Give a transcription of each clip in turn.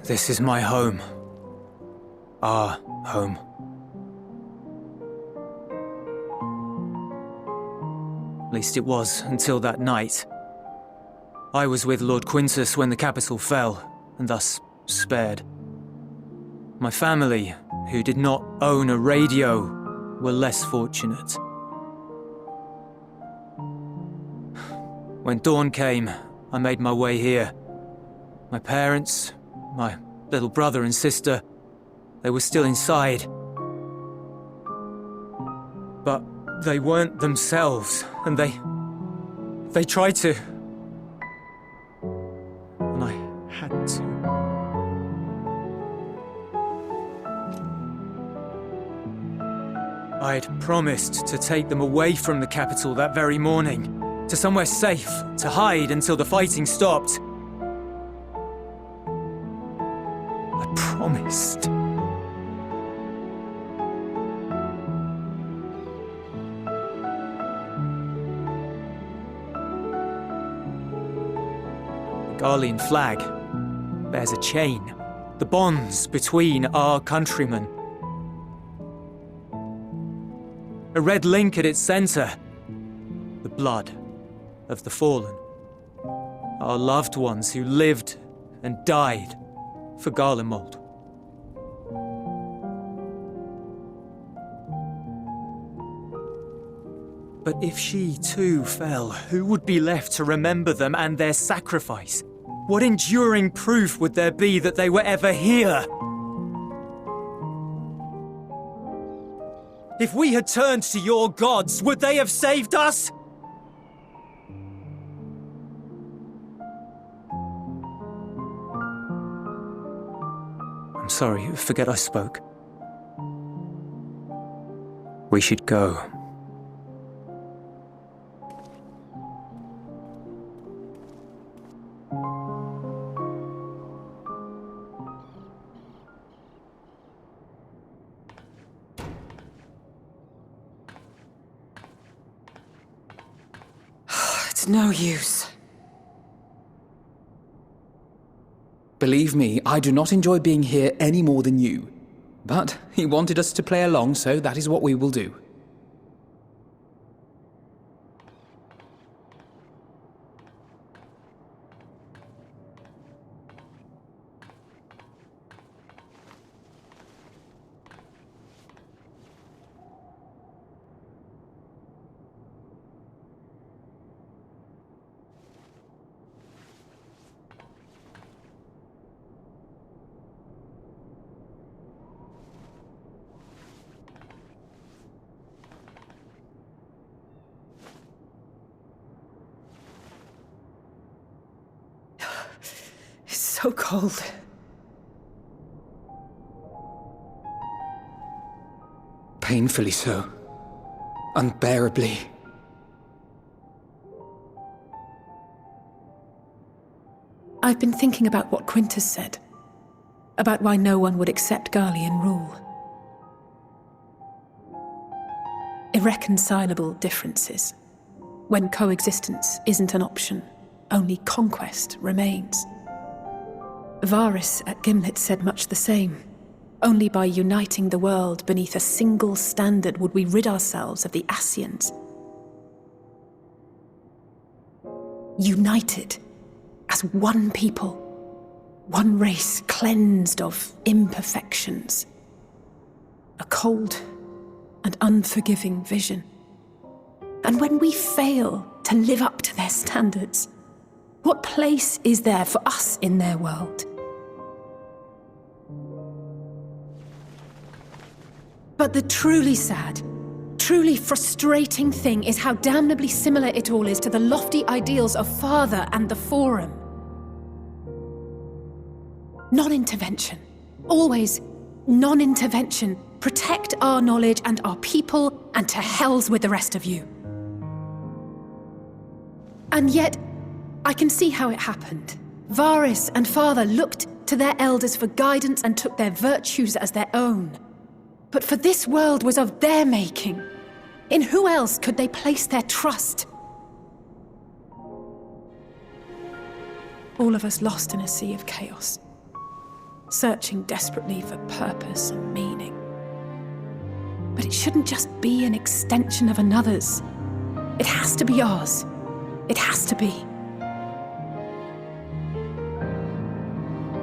This is my home. Our home. At least it was until that night. I was with Lord Quintus when the capital fell, and thus spared. My family, who did not own a radio, were less fortunate. When dawn came, I made my way here. My parents, my little brother and sister, they were still inside. But they weren't themselves, and they tried to. And I had to. I'd promised to take them away from the capital that very morning, to somewhere safe, to hide until the fighting stopped. I promised. The Garlean flag bears a chain, the bonds between our countrymen. A red link at its center, the blood of the fallen. Our loved ones who lived and died for Garlemald. But if she too fell, who would be left to remember them and their sacrifice? What enduring proof would there be that they were ever here? If we had turned to your gods, would they have saved us? I'm sorry, forget I spoke. We should go. It's no use. Believe me, I do not enjoy being here any more than you. But he wanted us to play along, so that is what we will do. So cold. Painfully so. Unbearably. I've been thinking about what Quintus said. About why no one would accept Garlean rule. Irreconcilable differences. When coexistence isn't an option, only conquest remains. Varus at Gimlet said much the same. Only by uniting the world beneath a single standard would we rid ourselves of the Ascians. United as one people, one race cleansed of imperfections. A cold and unforgiving vision. And when we fail to live up to their standards, what place is there for us in their world? But the truly sad, truly frustrating thing is how damnably similar it all is to the lofty ideals of Father and the Forum. Non-intervention. Always non-intervention. Protect our knowledge and our people, and to hells with the rest of you. And yet, I can see how it happened. Varus and Father looked to their elders for guidance and took their virtues as their own. But for this world was of their making. In who else could they place their trust? All of us lost in a sea of chaos. searching desperately for purpose and meaning. But it shouldn't just be an extension of another's. It has to be ours. It has to be.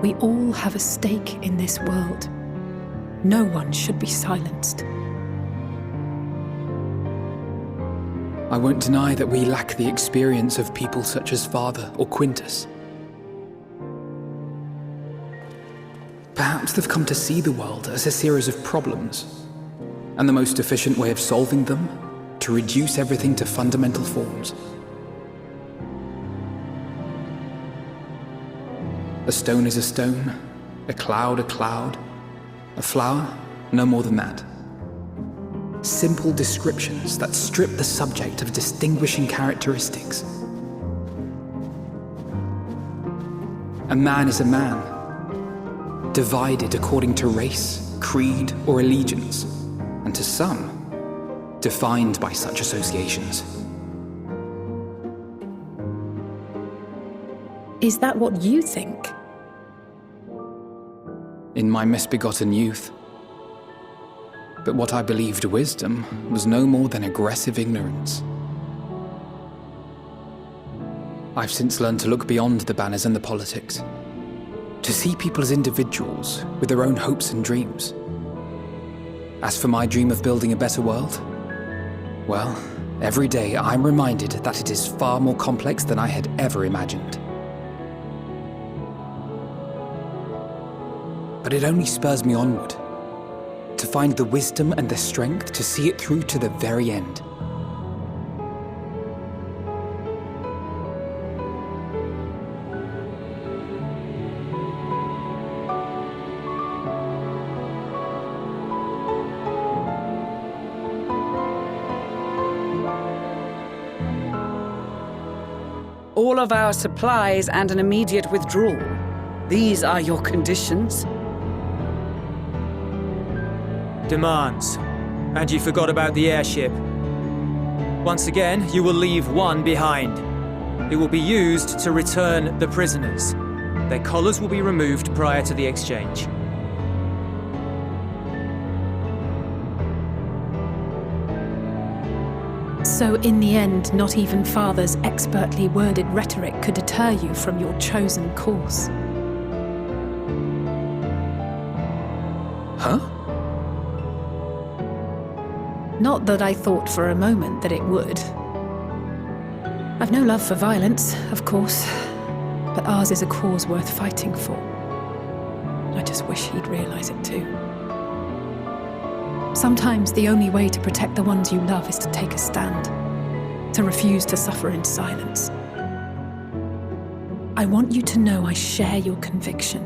We all have a stake in this world. No one should be silenced. I won't deny that we lack the experience of people such as Father or Quintus. Perhaps they've come to see the world as a series of problems, and the most efficient way of solving them, to reduce everything to fundamental forms. A stone is a stone, a cloud, a flower, no more than that. Simple descriptions that strip the subject of distinguishing characteristics. A man is a man, divided according to race, creed, or allegiance, and to some, defined by such associations. Is that what you think? In my misbegotten youth. But what I believed wisdom was no more than aggressive ignorance. I've since learned to look beyond the banners and the politics, to see people as individuals with their own hopes and dreams. As for my dream of building a better world, well, every day I'm reminded that it is far more complex than I had ever imagined. But it only spurs me onward, to find the wisdom and the strength to see it through to the very end. All of our supplies and an immediate withdrawal. These are your conditions? Demands. And you forgot about the airship. Once again, you will leave one behind. It will be used to return the prisoners. Their collars will be removed prior to the exchange. So in the end, not even Father's expertly worded rhetoric could deter you from your chosen course. Huh? Not that I thought for a moment that it would. I've no love for violence, of course, but ours is a cause worth fighting for. I just wish he'd realize it too. Sometimes the only way to protect the ones you love is to take a stand, to refuse to suffer in silence. I want you to know I share your conviction.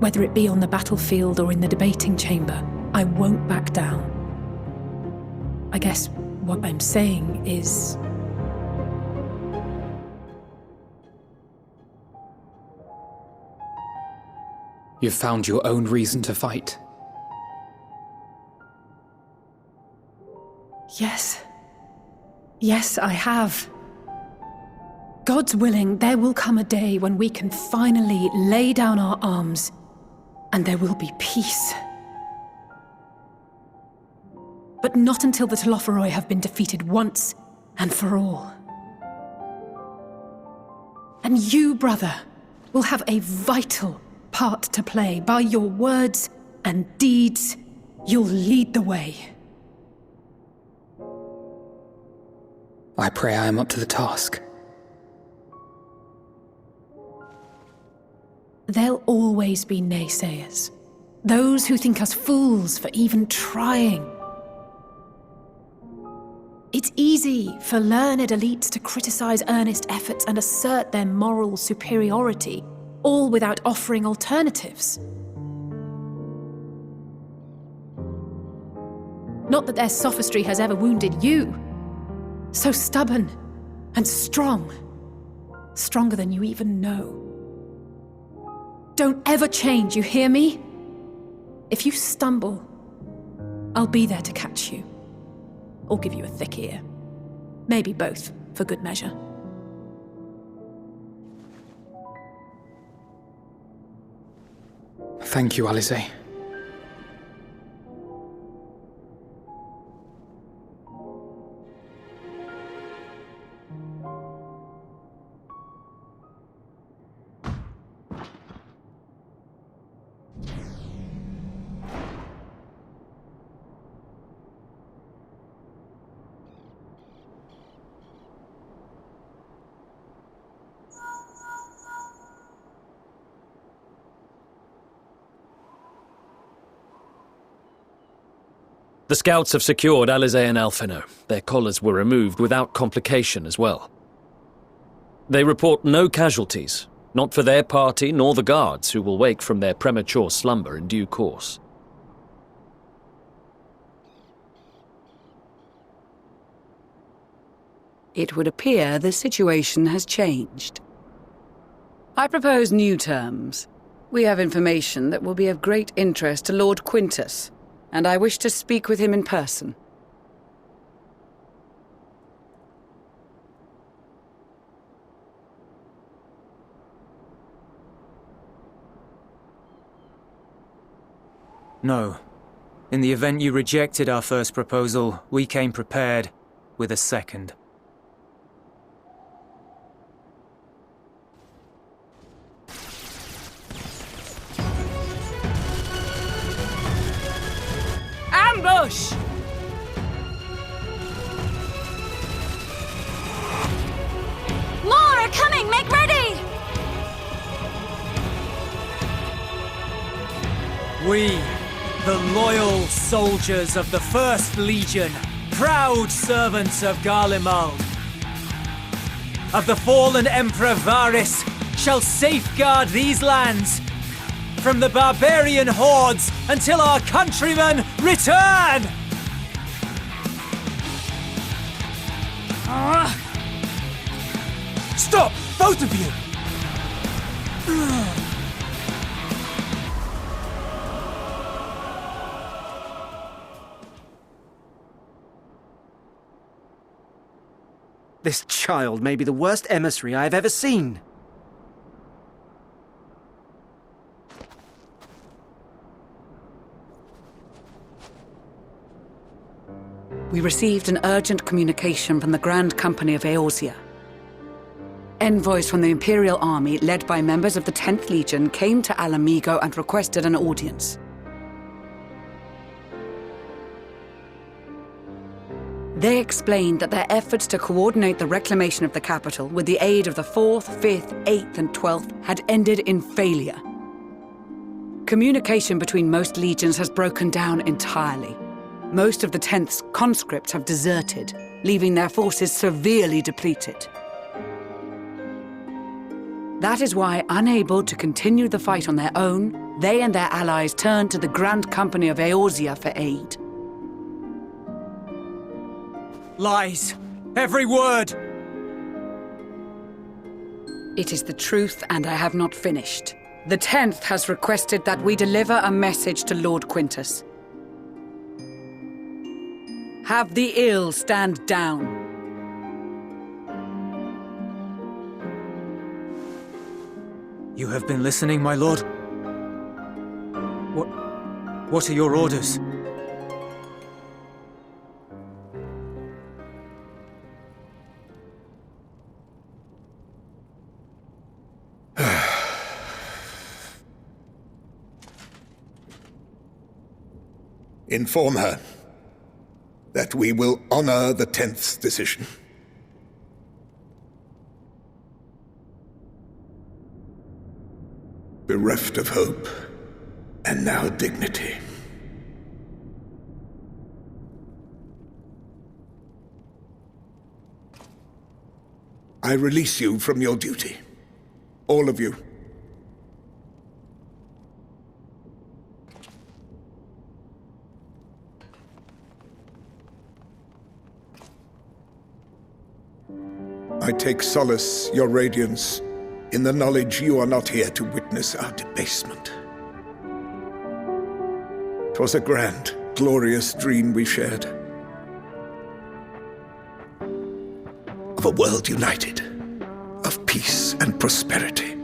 Whether it be on the battlefield or in the debating chamber, I won't back down. I guess what I'm saying is... You've found your own reason to fight. Yes. Yes, I have. God's willing, there will come a day when we can finally lay down our arms, and there will be peace. But not until the Telophoroi have been defeated once and for all. And you, brother, will have a vital part to play. By your words and deeds, you'll lead the way. I pray I am up to the task. There'll always be naysayers. Those who think us fools for even trying. It's easy for learned elites to criticize earnest efforts and assert their moral superiority, all without offering alternatives. Not that their sophistry has ever wounded you. So stubborn and strong. Stronger than you even know. Don't ever change, you hear me? If you stumble, I'll be there to catch you. Or give you a thick ear. Maybe both, for good measure. Thank you, Alice. The scouts have secured Alea and Alphino. Their collars were removed without complication as well. They report no casualties, not for their party nor the guards, who will wake from their premature slumber in due course. It would appear the situation has changed. I propose new terms. We have information that will be of great interest to Lord Quintus, and I wish to speak with him in person. No. In the event you rejected our first proposal, we came prepared with a second. Ambush! More are coming! Make ready! We, the loyal soldiers of the First Legion, proud servants of Garlemald, of the fallen Emperor Varys, shall safeguard these lands from the barbarian hordes until our countrymen return! Stop! Both of you! This child may be the worst emissary I have ever seen. We received an urgent communication from the Grand Company of Eorzea. Envoys from the Imperial Army, led by members of the 10th Legion, came to Alamigo and requested an audience. They explained that their efforts to coordinate the reclamation of the capital with the aid of the 4th, 5th, 8th and 12th had ended in failure. Communication between most legions has broken down entirely. Most of the 10th's conscripts have deserted, leaving their forces severely depleted. That is why, unable to continue the fight on their own, they and their allies turned to the Grand Company of Eorzea for aid. Lies! Every word! It is the truth, and I have not finished. The 10th has requested that we deliver a message to Lord Quintus. Have the ill stand down. You have been listening, my lord? What are your orders? Inform her that we will honor the 10th's decision. Bereft of hope, and now dignity. I release you from your duty. All of you. I take solace, your radiance, in the knowledge you are not here to witness our debasement. 'Twas a grand, glorious dream we shared. Of a world united, of peace and prosperity.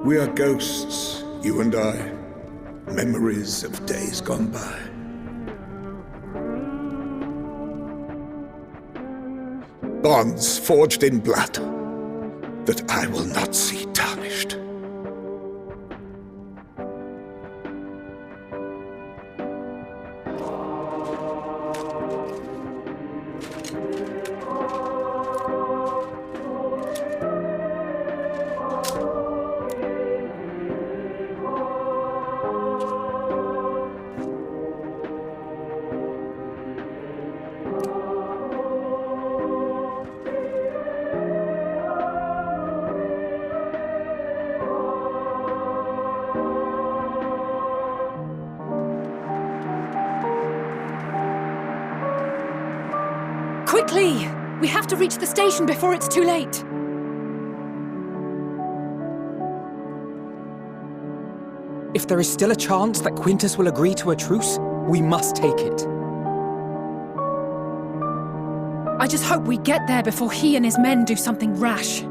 We are ghosts, you and I. Memories of days gone by. Bonds forged in blood that I will not see tarnished. Quickly! We have to reach the station before it's too late! If there is still a chance that Quintus will agree to a truce, we must take it. I just hope we get there before he and his men do something rash.